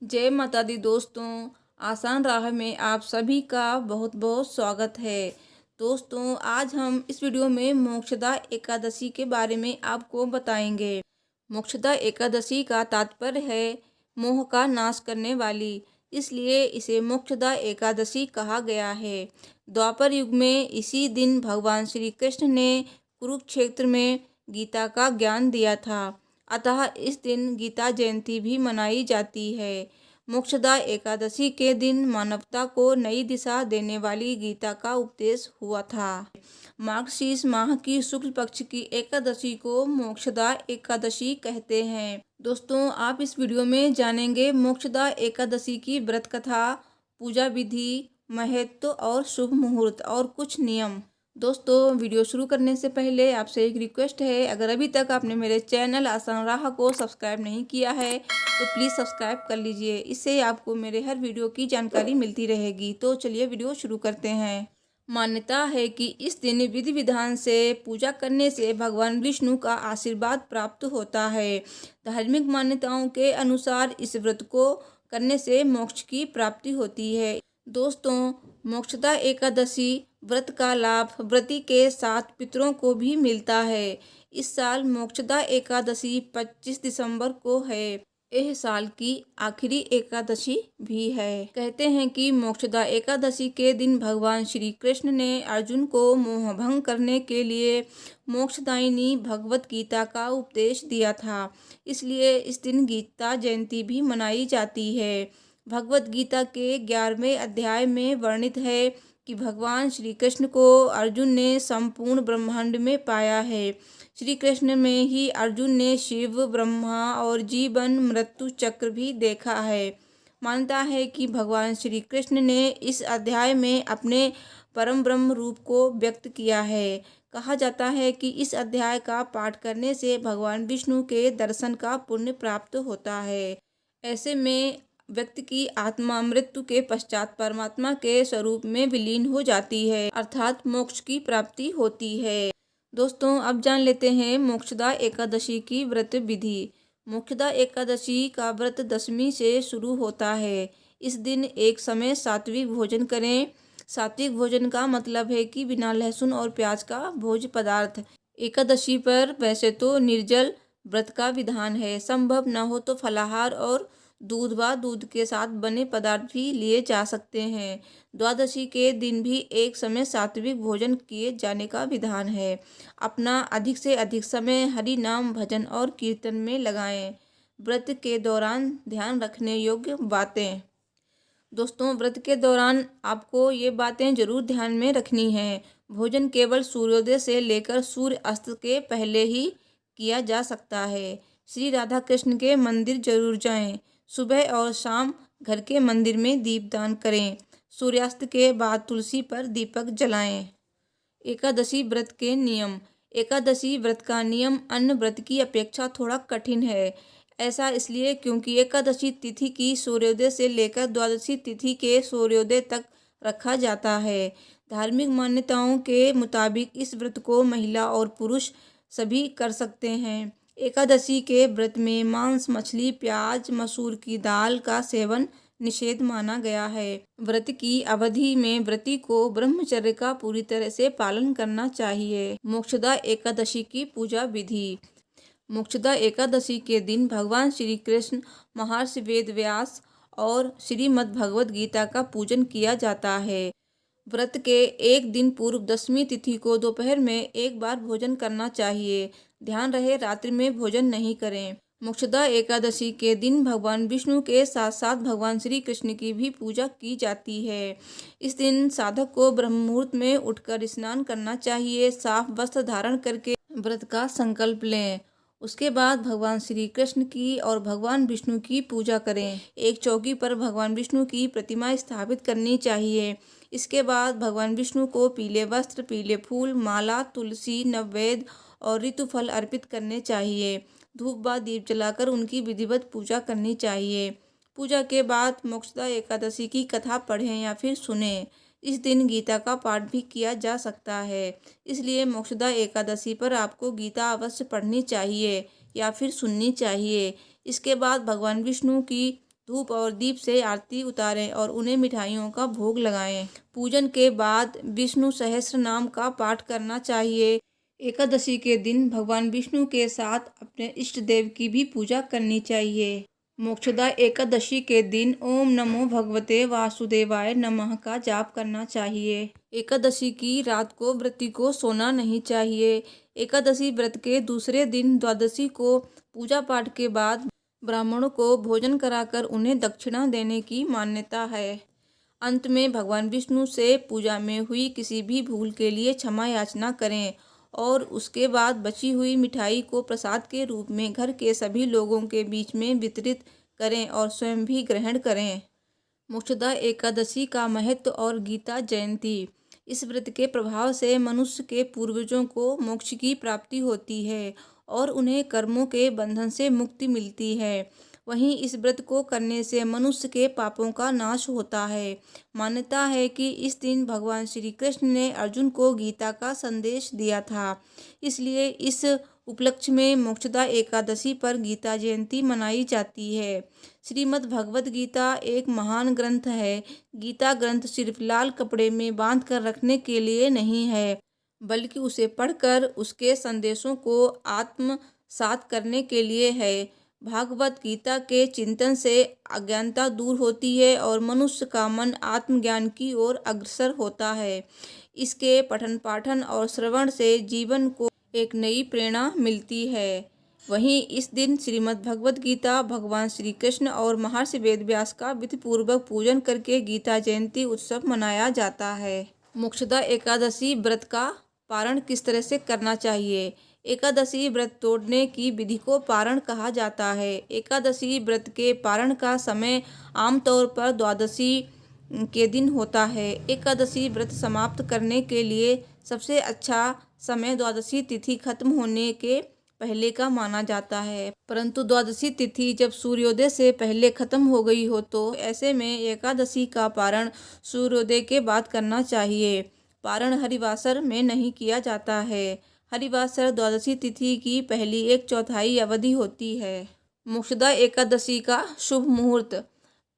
जय माता दी दोस्तों। आसान राह में आप सभी का बहुत बहुत स्वागत है। दोस्तों, आज हम इस वीडियो में मोक्षदा एकादशी के बारे में आपको बताएंगे। मोक्षदा एकादशी का तात्पर्य है मोह का नाश करने वाली, इसलिए इसे मोक्षदा एकादशी कहा गया है। द्वापर युग में इसी दिन भगवान श्री कृष्ण ने कुरुक्षेत्र में गीता का ज्ञान दिया था, अतः इस दिन गीता जयंती भी मनाई जाती है। मोक्षदा एकादशी के दिन मानवता को नई दिशा देने वाली गीता का उपदेश हुआ था। मार्गशीर्ष माह की शुक्ल पक्ष की एकादशी को मोक्षदा एकादशी कहते हैं। दोस्तों, आप इस वीडियो में जानेंगे मोक्षदा एकादशी की व्रत कथा, पूजा विधि, महत्व और शुभ मुहूर्त और कुछ नियम। दोस्तों, वीडियो शुरू करने से पहले आपसे एक रिक्वेस्ट है, अगर अभी तक आपने मेरे चैनल आसान राह को सब्सक्राइब नहीं किया है तो प्लीज़ सब्सक्राइब कर लीजिए। इससे आपको मेरे हर वीडियो की जानकारी मिलती रहेगी। तो चलिए वीडियो शुरू करते हैं। मान्यता है कि इस दिन विधि विधान से पूजा करने से भगवान विष्णु का आशीर्वाद प्राप्त होता है। धार्मिक मान्यताओं के अनुसार इस व्रत को करने से मोक्ष की प्राप्ति होती है। दोस्तों, मोक्षदा एकादशी व्रत का लाभ व्रती के साथ पितरों को भी मिलता है। इस साल मोक्षदा एकादशी 25 दिसंबर को है। यह साल की आखिरी एकादशी भी है। कहते हैं कि मोक्षदा एकादशी के दिन भगवान श्री कृष्ण ने अर्जुन को मोह भंग करने के लिए मोक्षदायिनी भगवत गीता का उपदेश दिया था, इसलिए इस दिन गीता जयंती भी मनाई जाती है। भगवत गीता के 11वें अध्याय में वर्णित है कि भगवान श्री कृष्ण को अर्जुन ने संपूर्ण ब्रह्मांड में पाया है। श्री कृष्ण में ही अर्जुन ने शिव, ब्रह्मा और जीवन मृत्यु चक्र भी देखा है। मानता है कि भगवान श्री कृष्ण ने इस अध्याय में अपने परम ब्रह्म रूप को व्यक्त किया है। कहा जाता है कि इस अध्याय का पाठ करने से भगवान विष्णु के दर्शन का पुण्य प्राप्त होता है। ऐसे में व्यक्ति की आत्मा मृत्यु के पश्चात परमात्मा के स्वरूप में विलीन हो जाती है, अर्थात मोक्ष की प्राप्ति होती है। दोस्तों, अब जान लेते हैं मोक्षदा एकादशी की व्रत विधि। मोक्षदा एकादशी का व्रत दशमी से शुरू होता है। इस दिन एक समय सात्विक भोजन करें। सात्विक भोजन का मतलब है कि बिना लहसुन और प्याज का भोज्य पदार्थ। एकादशी पर वैसे तो निर्जल व्रत का विधान है, संभव न हो तो फलाहार और दूध व दूध के साथ बने पदार्थ भी लिए जा सकते हैं। द्वादशी के दिन भी एक समय सात्विक भोजन किए जाने का विधान है। अपना अधिक से अधिक समय हरि नाम, भजन और कीर्तन में लगाएं। व्रत के दौरान ध्यान रखने योग्य बातें। दोस्तों, व्रत के दौरान आपको ये बातें जरूर ध्यान में रखनी हैं। भोजन केवल सूर्योदय से लेकर सूर्य अस्त के पहले ही किया जा सकता है। श्री राधा कृष्ण के मंदिर जरूर जाएं। सुबह और शाम घर के मंदिर में दीपदान करें। सूर्यास्त के बाद तुलसी पर दीपक जलाएं। एकादशी व्रत के नियम। एकादशी व्रत का नियम अन्य व्रत की अपेक्षा थोड़ा कठिन है। ऐसा इसलिए क्योंकि एकादशी तिथि की सूर्योदय से लेकर द्वादशी तिथि के सूर्योदय तक रखा जाता है। धार्मिक मान्यताओं के मुताबिक इस व्रत को महिला और पुरुष सभी कर सकते हैं। एकादशी के व्रत में मांस, मछली, प्याज, मसूर की दाल का सेवन निषेध माना गया है। व्रत की अवधि में व्रती को ब्रह्मचर्य का पूरी तरह से पालन करना चाहिए। मोक्षदा एकादशी की पूजा विधि। मोक्षदा एकादशी के दिन भगवान श्री कृष्ण, महर्षि वेद व्यास और श्रीमद् भगवद गीता का पूजन किया जाता है। व्रत के एक दिन पूर्व दशमी तिथि को दोपहर में एक बार भोजन करना चाहिए। ध्यान रहे रात्रि में भोजन नहीं करें। मोक्षदा एकादशी के दिन भगवान विष्णु के साथ साथ भगवान श्री कृष्ण की भी पूजा की जाती है। इस दिन साधक को ब्रह्म मुहूर्त में उठकर स्नान करना चाहिए। साफ वस्त्र धारण करके व्रत का संकल्प लें। उसके बाद भगवान श्री कृष्ण की और भगवान विष्णु की पूजा करें। एक चौकी पर भगवान विष्णु की प्रतिमा स्थापित करनी चाहिए। इसके बाद भगवान विष्णु को पीले वस्त्र, पीले फूल, माला, तुलसी, नैवेद्य और ऋतुफल अर्पित करने चाहिए। धूप व दीप जलाकर उनकी विधिवत पूजा करनी चाहिए। पूजा के बाद मोक्षदा एकादशी की कथा पढ़ें या फिर सुनें। इस दिन गीता का पाठ भी किया जा सकता है, इसलिए मोक्षदा एकादशी पर आपको गीता अवश्य पढ़नी चाहिए या फिर सुननी चाहिए। इसके बाद भगवान विष्णु की धूप और दीप से आरती उतारें और उन्हें मिठाइयों का भोग लगाएं। पूजन के बाद विष्णु सहस्त्र नाम का पाठ करना चाहिए। एकादशी के दिन भगवान विष्णु के साथ अपने इष्ट देव की भी पूजा करनी चाहिए। मोक्षदा एकादशी के दिन ओम नमो भगवते वासुदेवाय नमः का जाप करना चाहिए। एकादशी की रात को व्रती को सोना नहीं चाहिए। एकादशी व्रत के दूसरे दिन द्वादशी को पूजा पाठ के बाद ब्राह्मणों को भोजन कराकर उन्हें दक्षिणा देने की मान्यता है। अंत में भगवान विष्णु से पूजा में हुई किसी भी भूल के लिए क्षमा याचना करें और उसके बाद बची हुई मिठाई को प्रसाद के रूप में घर के सभी लोगों के बीच में वितरित करें और स्वयं भी ग्रहण करें। मोक्षदा एकादशी का महत्व और गीता जयंती। इस व्रत के प्रभाव से मनुष्य के पूर्वजों को मोक्ष की प्राप्ति होती है और उन्हें कर्मों के बंधन से मुक्ति मिलती है। वहीं इस व्रत को करने से मनुष्य के पापों का नाश होता है। मान्यता है कि इस दिन भगवान श्री कृष्ण ने अर्जुन को गीता का संदेश दिया था, इसलिए इस उपलक्ष्य में मोक्षदा एकादशी पर गीता जयंती मनाई जाती है। श्रीमद् भगवद गीता एक महान ग्रंथ है। गीता ग्रंथ सिर्फ लाल कपड़े में बांध कर रखने के लिए नहीं है, बल्कि उसे पढ़कर उसके संदेशों को आत्मसात करने के लिए है। भागवत गीता के चिंतन से अज्ञानता दूर होती है और मनुष्य का मन आत्मज्ञान की ओर अग्रसर होता है। इसके पठन पाठन और श्रवण से जीवन को एक नई प्रेरणा मिलती है। वहीं इस दिन श्रीमद् भगवद गीता भगवान श्री कृष्ण और महर्षि वेदव्यास का विधिपूर्वक पूजन करके गीता जयंती उत्सव मनाया जाता है। मोक्षदा एकादशी व्रत का पारण किस तरह से करना चाहिए? एकादशी व्रत तोड़ने की विधि को पारण कहा जाता है। एकादशी व्रत के पारण का समय आमतौर पर द्वादशी के दिन होता है। एकादशी व्रत समाप्त करने के लिए सबसे अच्छा समय द्वादशी तिथि खत्म होने के पहले का माना जाता है, परंतु द्वादशी तिथि जब सूर्योदय से पहले खत्म हो गई हो तो ऐसे में एकादशी का पारण सूर्योदय के बाद करना चाहिए। पारण हरिवासर में नहीं किया जाता है। हरिवासर द्वादशी तिथि की पहली 1/4 अवधि होती है। मोक्षदा एकादशी का शुभ मुहूर्त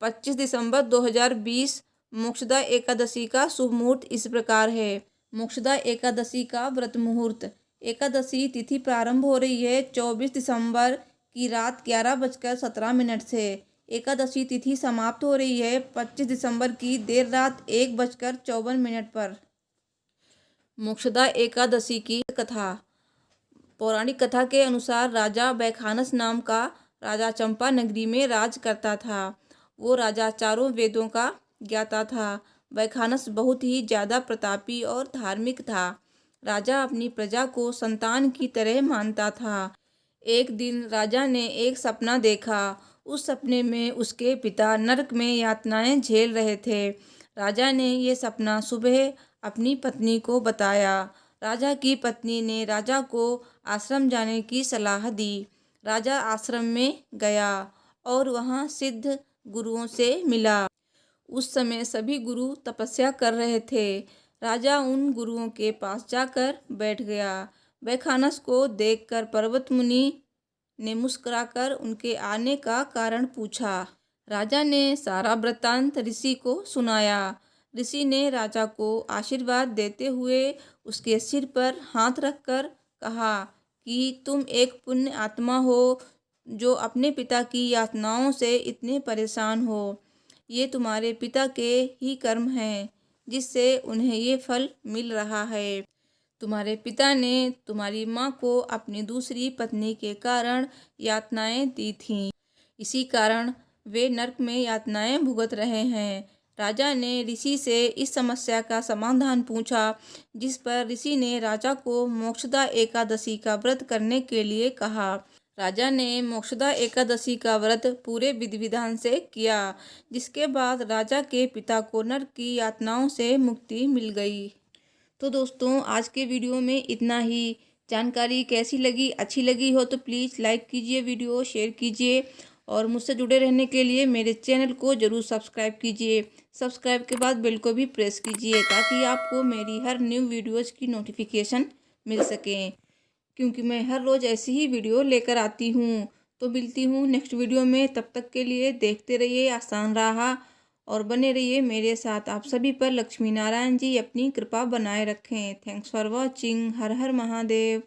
25 दिसंबर 2020। मोक्षदा एकादशी का शुभ मुहूर्त इस प्रकार है। मोक्षदा एकादशी का व्रत मुहूर्त। एकादशी तिथि प्रारंभ हो रही है 24 दिसंबर की रात 11:17 से। एकादशी तिथि समाप्त हो रही है 25 दिसंबर की देर रात 1:54 पर। मोक्षदा एकादशी की कथा। पौराणिक कथा के अनुसार राजा वैखानस नाम का राजा चंपा नगरी में राज करता था। वो राजा चारों वेदों का ज्ञाता था। वैखानस बहुत ही ज़्यादा प्रतापी और धार्मिक था। राजा अपनी प्रजा को संतान की तरह मानता था। एक दिन राजा ने एक सपना देखा। उस सपने में उसके पिता नरक में यातनाएं झेल रहे थे। राजा ने ये सपना सुबह अपनी पत्नी को बताया। राजा की पत्नी ने राजा को आश्रम जाने की सलाह दी। राजा आश्रम में गया और वहाँ सिद्ध गुरुओं से मिला। उस समय सभी गुरु तपस्या कर रहे थे। राजा उन गुरुओं के पास जाकर बैठ गया। वैखानस को देखकर पर्वत मुनि ने मुस्कुराकर उनके आने का कारण पूछा। राजा ने सारा वृत्तांत ऋषि को सुनाया। ऋषि ने राजा को आशीर्वाद देते हुए उसके सिर पर हाथ रखकर कहा कि तुम एक पुण्य आत्मा हो जो अपने पिता की यातनाओं से इतने परेशान हो। ये तुम्हारे पिता के ही कर्म हैं जिससे उन्हें ये फल मिल रहा है। तुम्हारे पिता ने तुम्हारी माँ को अपनी दूसरी पत्नी के कारण यातनाएं दी थीं। इसी कारण वे नरक में यातनाएं भुगत रहे हैं। राजा ने ऋषि से इस समस्या का समाधान पूछा, जिस पर ऋषि ने राजा को मोक्षदा एकादशी का व्रत करने के लिए कहा। राजा ने मोक्षदा एकादशी का व्रत पूरे विधि विधान से किया, जिसके बाद राजा के पिता को नरक की यातनाओं से मुक्ति मिल गई। तो दोस्तों, आज के वीडियो में इतना ही। जानकारी कैसी लगी? अच्छी लगी हो तो प्लीज़ लाइक कीजिए, वीडियो शेयर कीजिए और मुझसे जुड़े रहने के लिए मेरे चैनल को ज़रूर सब्सक्राइब कीजिए। सब्सक्राइब के बाद बेल को भी प्रेस कीजिए ताकि आपको मेरी हर न्यू वीडियोज़ की नोटिफिकेशन मिल सकें, क्योंकि मैं हर रोज़ ऐसी ही वीडियो लेकर आती हूँ। तो मिलती हूँ नेक्स्ट वीडियो में, तब तक के लिए देखते रहिए आसान राह और बने रहिए मेरे साथ। आप सभी पर लक्ष्मी नारायण जी अपनी कृपा बनाए रखें। Thanks for watching. Her her Mahadev.